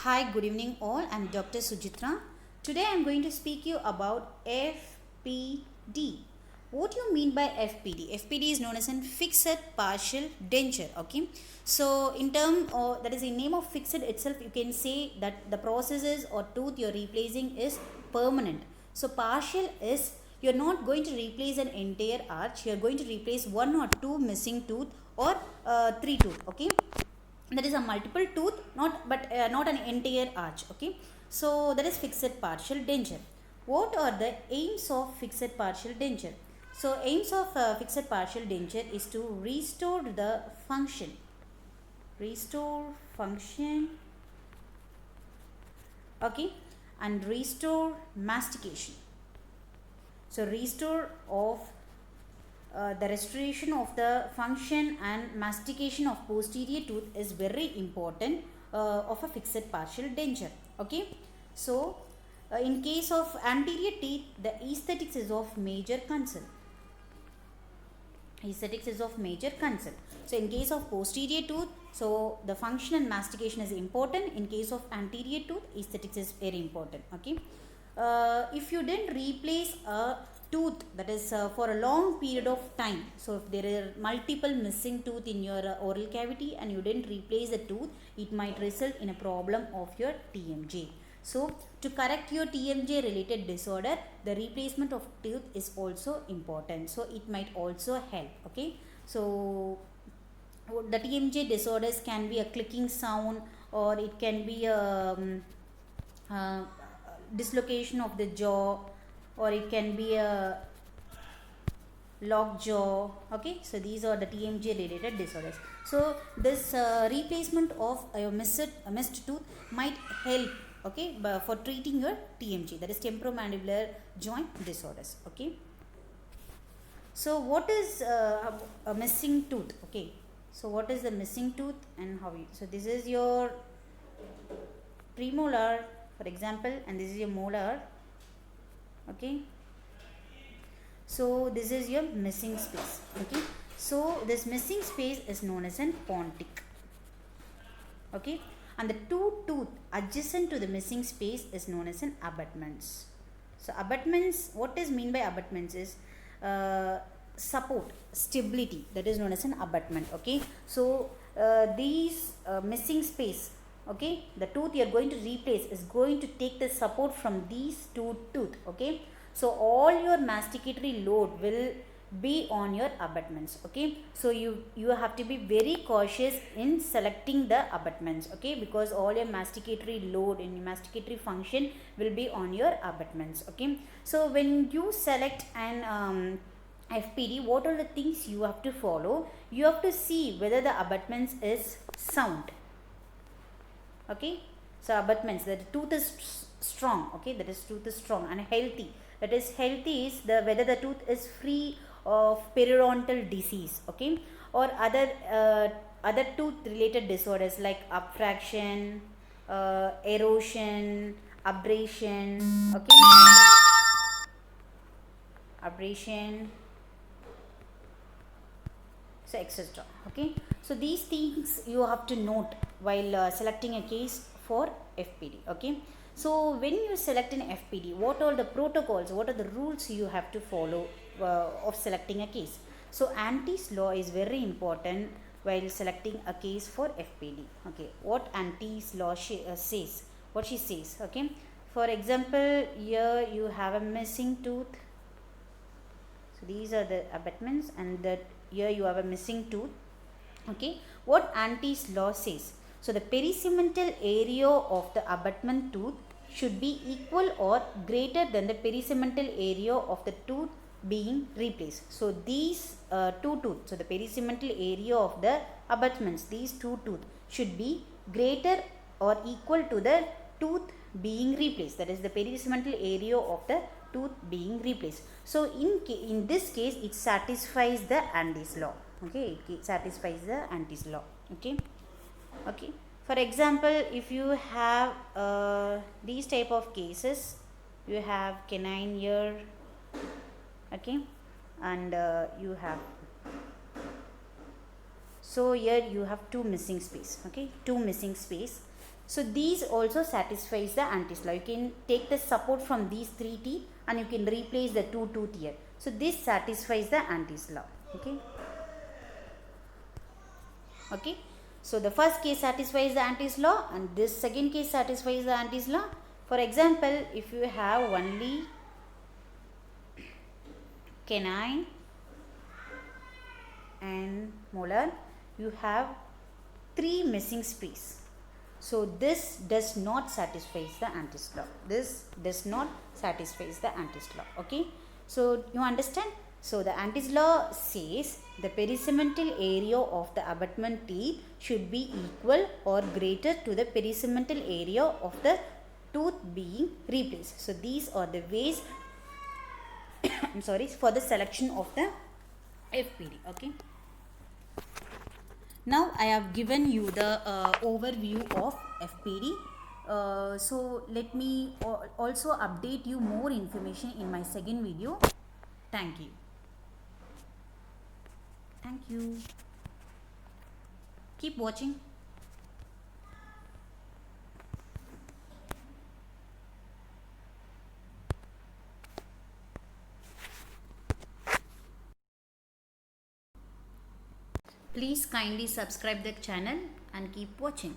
Hi, good evening all. I'm Dr. Sujitra. Today I'm going to speak you about FPD. What do you mean by FPD? FPD is known as a fixed partial denture. Okay. So in term or that is in name of fixed itself, you can say that the processes or tooth you're replacing is permanent. So partial is you're not going to replace an entire arch. You're going to replace one or two missing tooth or three tooth. Okay, that is a multiple tooth, not an entire arch. Okay, so that is fixed partial denture. What are the aims of fixed partial denture? So aims of fixed partial denture is to restore function, okay, and restore mastication. So restore of the restoration of the function and mastication of posterior tooth is very important of a fixed partial denture. Okay, so in case of anterior teeth, the aesthetics is of major concern. So in case of posterior tooth, so the function and mastication is important. In case of anterior tooth, aesthetics is very important. Okay, if you didn't replace a tooth, that is for a long period of time, so if there are multiple missing tooth in your oral cavity and you didn't replace the tooth, it might result in a problem of your TMJ. So to correct your TMJ related disorder, the replacement of tooth is also important, so it might also help. Okay, so the TMJ disorders can be a clicking sound, or it can be a uh, dislocation of the jaw, or it can be a locked jaw. Okay, so these are the TMJ related disorders. So this replacement of a missed tooth might help, okay, for treating your TMJ, that is temporomandibular joint disorders. Okay, so what is a missing tooth? Okay, so what is the missing tooth and how you, so this is your premolar, for example, and this is your molar. Okay, so this is your missing space. Okay, so this missing space is known as an pontic. Okay, and the two tooth adjacent to the missing space is known as an abutments. So abutments, what is mean by abutments is support, stability, that is known as an abutment. Okay, so these missing space, okay, the tooth you are going to replace is going to take the support from these two tooth. Okay, so all your masticatory load will be on your abutments. Okay, so you have to be very cautious in selecting the abutments. Okay, because all your masticatory load and masticatory function will be on your abutments. Okay, so when you select an FPD, what are the things you have to follow? You have to see whether the abutments is sound. Okay, so abutments, the tooth is strong. Okay, that is tooth is strong and healthy. That is healthy is the whether the tooth is free of periodontal disease. Okay, or other tooth related disorders like abfraction, erosion, abrasion. Okay, abrasion, so etc. Okay, so these things you have to note while selecting a case for FPD. Okay, so when you select an FPD, what are the protocols, what are the rules you have to follow of selecting a case? So Auntie's law is very important while selecting a case for FPD. Okay, what Auntie's law says, what she says. Okay, for example, here you have a missing tooth. So these are the abutments, and that here you have a missing tooth. Okay, what Auntie's law says, so the perisegmental area of the abutment tooth should be equal or greater than the perisegmental area of the tooth being replaced. So these two tooth, so the perisegmental area of the abutments, these two tooth should be greater or equal to the tooth being replaced, that is the perisegmental area of the tooth being replaced. So in this case it satisfies the Auntie's law. Okay, it satisfies the Auntie's law. Okay, okay, for example, if you have these type of cases, you have canine ear. Okay, and you have, so here you have two missing space. Okay, two missing space. So these also satisfies the anti-slaw. You can take the support from these 3 teeth and you can replace the 2 tooth here. So this satisfies the anti-slaw. Okay. Okay. So the first case satisfies the anti-slaw and this second case satisfies the anti-slaw. For example, if you have only canine and molar, you have 3 missing space. So this does not satisfy the anti-slaw. This does not satisfy the anti-slaw. Okay. So you understand? So the anti-slaw says the perisegmental area of the abutment teeth should be equal or greater to the perisegmental area of the tooth being replaced. So these are the ways I'm sorry, for the selection of the FPD. Okay. Now I have given you the overview of FPD. So let me also update you more information in my second video. Thank you. Thank you. Keep watching. Please kindly subscribe the channel and keep watching.